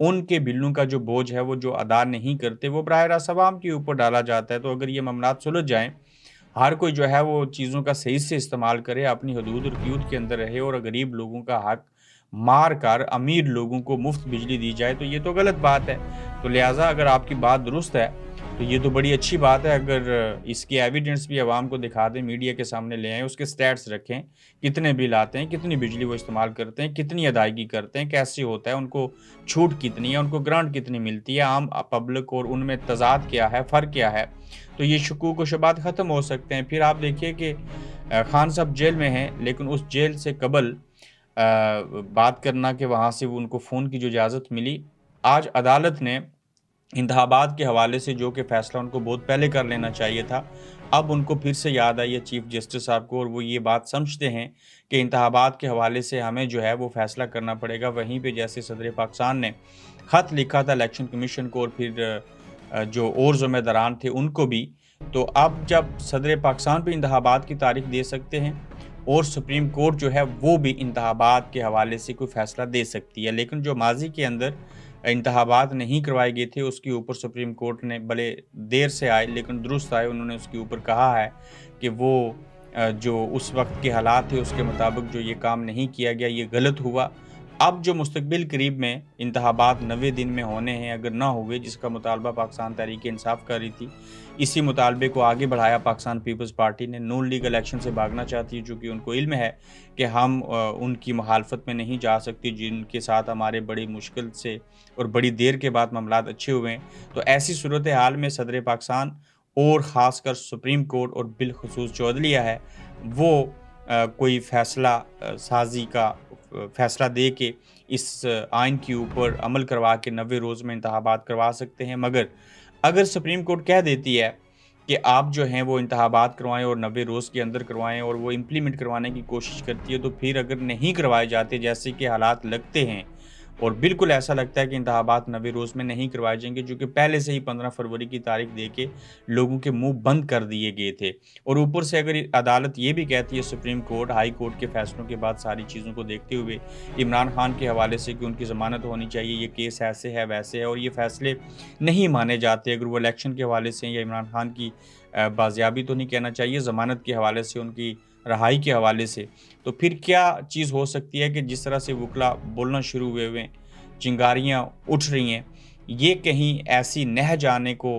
ان کے بلوں کا جو بوجھ ہے وہ جو ادا نہیں کرتے وہ براہ راست عوام کے اوپر ڈالا جاتا ہے۔ تو اگر یہ معاملات سلجھ جائیں، ہر کوئی جو ہے وہ چیزوں کا صحیح سے استعمال کرے، اپنی حدود اور قیود کے اندر رہے اور غریب لوگوں کا حق مار کر امیر لوگوں کو مفت بجلی دی جائے تو یہ تو غلط بات ہے۔ تو لہٰذا اگر آپ کی بات درست ہے تو یہ تو بڑی اچھی بات ہے، اگر اس کی ایویڈنس بھی عوام کو دکھا دیں، میڈیا کے سامنے لے آئیں، اس کے سٹیٹس رکھیں، کتنے بل آتے ہیں، کتنی بجلی وہ استعمال کرتے ہیں، کتنی ادائیگی کرتے ہیں، کیسے ہوتا ہے، ان کو چھوٹ کتنی ہے، ان کو گرانٹ کتنی ملتی ہے، عام پبلک اور ان میں تضاد کیا ہے، فرق کیا ہے، تو یہ شکوک و شبہات ختم ہو سکتے ہیں۔ پھر آپ دیکھیے کہ خان صاحب جیل میں ہیں، لیکن اس جیل سے قبل بات کرنا کہ وہاں سے ان کو فون کی جو اجازت ملی، آج عدالت نے انتخابات کے حوالے سے جو کہ فیصلہ ان کو بہت پہلے کر لینا چاہیے تھا، اب ان کو پھر سے یاد آئی ہے چیف جسٹس صاحب کو، اور وہ یہ بات سمجھتے ہیں کہ انتخابات کے حوالے سے ہمیں جو ہے وہ فیصلہ کرنا پڑے گا۔ وہیں پہ جیسے صدر پاکستان نے خط لکھا تھا الیکشن کمیشن کو اور پھر جو اور ذمہ داران تھے ان کو بھی، تو اب جب صدر پاکستان بھی انتخابات کی تاریخ دے سکتے ہیں اور سپریم کورٹ جو ہے وہ بھی انتخابات کے حوالے سے کوئی فیصلہ دے سکتی ہے، لیکن جو ماضی کے اندر انتخابات نہیں کروائے گئے تھے اس کے اوپر سپریم کورٹ نے بڑے دیر سے آئے لیکن درست آئے، انہوں نے اس کے اوپر کہا ہے کہ وہ جو اس وقت کے حالات تھے اس کے مطابق جو یہ کام نہیں کیا گیا یہ غلط ہوا۔ اب جو مستقبل قریب میں انتخابات 90 دن میں ہونے ہیں، اگر نہ ہوئے، جس کا مطالبہ پاکستان تحریک انصاف کر رہی تھی، اسی مطالبے کو آگے بڑھایا پاکستان پیپلز پارٹی نے، نون لیگ الیکشن سے بھاگنا چاہتی ہے چونکہ ان کو علم ہے کہ ہم ان کی مخالفت میں نہیں جا سکتی جن کے ساتھ ہمارے بڑی مشکل سے اور بڑی دیر کے بعد معاملات اچھے ہوئے ہیں۔ تو ایسی صورتحال میں صدر پاکستان اور خاص کر سپریم کورٹ اور بالخصوص جو عدلیہ ہے وہ کوئی فیصلہ سازی کا فیصلہ دے کے اس آئین کے اوپر عمل کروا کے 90 روز میں انتخابات کروا سکتے ہیں، مگر اگر سپریم کورٹ کہہ دیتی ہے کہ آپ جو ہیں وہ انتخابات کروائیں اور 90 روز کے اندر کروائیں اور وہ امپلیمنٹ کروانے کی کوشش کرتی ہے، تو پھر اگر نہیں کروائے جاتے جیسے کہ حالات لگتے ہیں اور بالکل ایسا لگتا ہے کہ انتخابات 90 روز میں نہیں کروائے جائیں گے، جو کہ پہلے سے ہی 15 فروری کی تاریخ دے کے لوگوں کے منہ بند کر دیے گئے تھے، اور اوپر سے اگر عدالت یہ بھی کہتی ہے سپریم کورٹ ہائی کورٹ کے فیصلوں کے بعد ساری چیزوں کو دیکھتے ہوئے عمران خان کے حوالے سے کہ ان کی ضمانت ہونی چاہیے، یہ کیس ایسے ہے ویسے ہے اور یہ فیصلے نہیں مانے جاتے، اگر وہ الیکشن کے حوالے سے یا عمران خان کی بازیابی تو نہیں کہنا چاہیے، ضمانت کے حوالے سے، ان کی رہائی کے حوالے سے، تو پھر کیا چیز ہو سکتی ہے کہ جس طرح سے وکلا بولنا شروع ہوئے چنگاریاں اٹھ رہی ہیں، یہ کہیں ایسی نہج آنے کو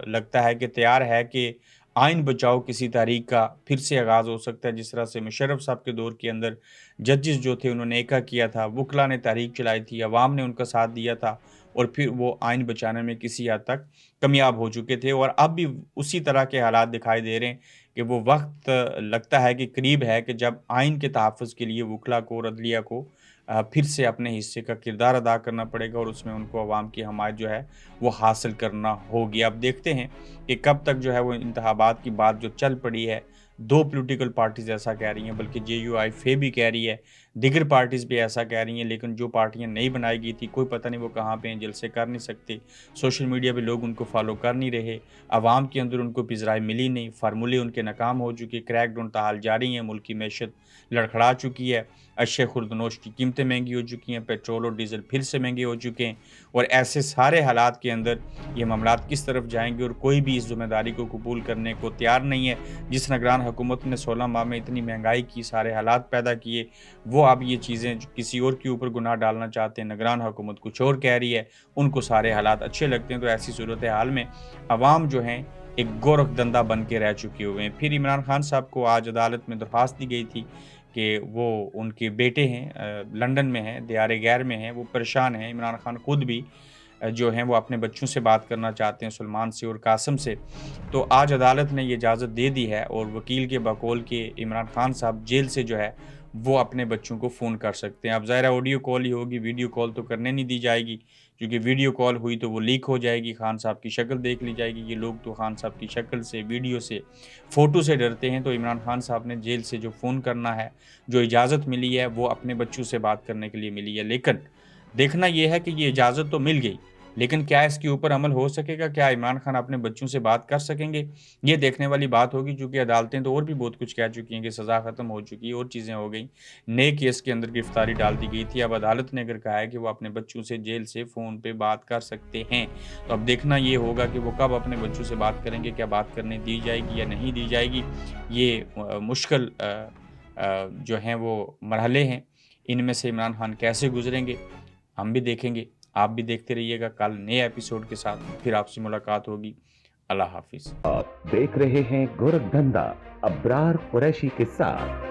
لگتا ہے کہ تیار ہے کہ آئین بچاؤ کسی تحریک کا پھر سے آغاز ہو سکتا ہے، جس طرح سے مشرف صاحب کے دور کے اندر ججز جو تھے انہوں نے ایکا کیا تھا، وکلا نے تحریک چلائی تھی، عوام نے ان کا ساتھ دیا تھا اور پھر وہ آئین بچانے میں کسی حد تک کامیاب ہو چکے تھے، اور اب بھی اسی طرح کے حالات دکھائی دے رہے ہیں کہ وہ وقت لگتا ہے کہ قریب ہے کہ جب آئین کے تحفظ کے لیے وکلا کو اور عدلیہ کو پھر سے اپنے حصے کا کردار ادا کرنا پڑے گا اور اس میں ان کو عوام کی حمایت جو ہے وہ حاصل کرنا ہوگی۔ اب دیکھتے ہیں کہ کب تک جو ہے وہ انتخابات کی بات جو چل پڑی ہے، دو پولیٹیکل پارٹیز ایسا کہہ رہی ہیں، بلکہ جے یو آئی فے بھی کہہ رہی ہے، دیگر پارٹیز بھی ایسا کہہ رہی ہیں، لیکن جو پارٹیاں نہیں بنائی گئی تھی کوئی پتہ نہیں وہ کہاں پہ ہیں، جلسے کر نہیں سکتے، سوشل میڈیا پہ لوگ ان کو فالو کر نہیں رہے، عوام کے اندر ان کو پذیرائی ملی نہیں، فارمولے ان کے ناکام ہو چکے، کریک ڈاؤن تاحال جاری ہیں، ملک کی معیشت لڑکھڑا چکی ہے، اشیاء خوردنوش کی قیمتیں مہنگی ہو چکی ہیں، پیٹرول اور ڈیزل پھر سے مہنگے ہو چکے ہیں، اور ایسے سارے حالات کے اندر یہ معاملات کس طرف جائیں گے اور کوئی بھی اس ذمہ داری کو قبول کرنے کو تیار نہیں ہے۔ جس نگران حکومت نے 16 ماہ میں اتنی مہنگائی کی، سارے حالات پیدا کیے، وہ اب یہ چیزیں کسی اور کے اوپر گناہ ڈالنا چاہتے ہیں، نگران حکومت کچھ اور کہہ رہی ہے، ان کو سارے حالات اچھے لگتے ہیں، تو ایسی صورتحال میں عوام جو ہیں ایک گورکھ دندہ بن کے رہ چکے ہوئے ہیں۔ پھر عمران خان صاحب کو آج عدالت میں درخواست دی گئی تھی کہ وہ ان کے بیٹے ہیں لندن میں ہیں، دیار غیر میں ہیں، وہ پریشان ہیں، عمران خان خود بھی جو ہیں وہ اپنے بچوں سے بات کرنا چاہتے ہیں، سلمان سے اور قاسم سے، تو آج عدالت نے یہ اجازت دے دی ہے اور وکیل کے بقول کے عمران خان صاحب جیل سے جو ہے وہ اپنے بچوں کو فون کر سکتے ہیں۔ اب ظاہر آڈیو کال ہی ہوگی، ویڈیو کال تو کرنے نہیں دی جائے گی، کیونکہ ویڈیو کال ہوئی تو وہ لیک ہو جائے گی، خان صاحب کی شکل دیکھ لی جائے گی، یہ لوگ تو خان صاحب کی شکل سے، ویڈیو سے، فوٹو سے ڈرتے ہیں، تو عمران خان صاحب نے جیل سے جو فون کرنا ہے، جو اجازت ملی ہے وہ اپنے بچوں سے بات کرنے کے لیے ملی ہے، لیکن دیکھنا یہ ہے کہ یہ اجازت تو مل گئی، لیکن کیا اس کے اوپر عمل ہو سکے گا؟ کیا عمران خان اپنے بچوں سے بات کر سکیں گے؟ یہ دیکھنے والی بات ہوگی، چونکہ عدالتیں تو اور بھی بہت کچھ کہہ چکی ہیں کہ سزا ختم ہو چکی ہے اور چیزیں ہو گئیں۔ نئے کیس کے اندر گرفتاری ڈال دی گئی تھی، اب عدالت نے اگر کہا ہے کہ وہ اپنے بچوں سے جیل سے فون پہ بات کر سکتے ہیں، تو اب دیکھنا یہ ہوگا کہ وہ کب اپنے بچوں سے بات کریں گے، کیا بات کرنے دی جائے گی یا نہیں دی جائے گی۔ یہ مشکل جو ہیں وہ مرحلے ہیں، ان میں سے عمران خان کیسے گزریں گے ہم بھی دیکھیں گے۔ آپ بھی دیکھتے رہیے گا، کل نئے ایپیسوڈ کے ساتھ پھر آپ سے ملاقات ہوگی۔ اللہ حافظ۔ آپ دیکھ رہے ہیں گورکھ دھندا ابرار قریشی کے ساتھ۔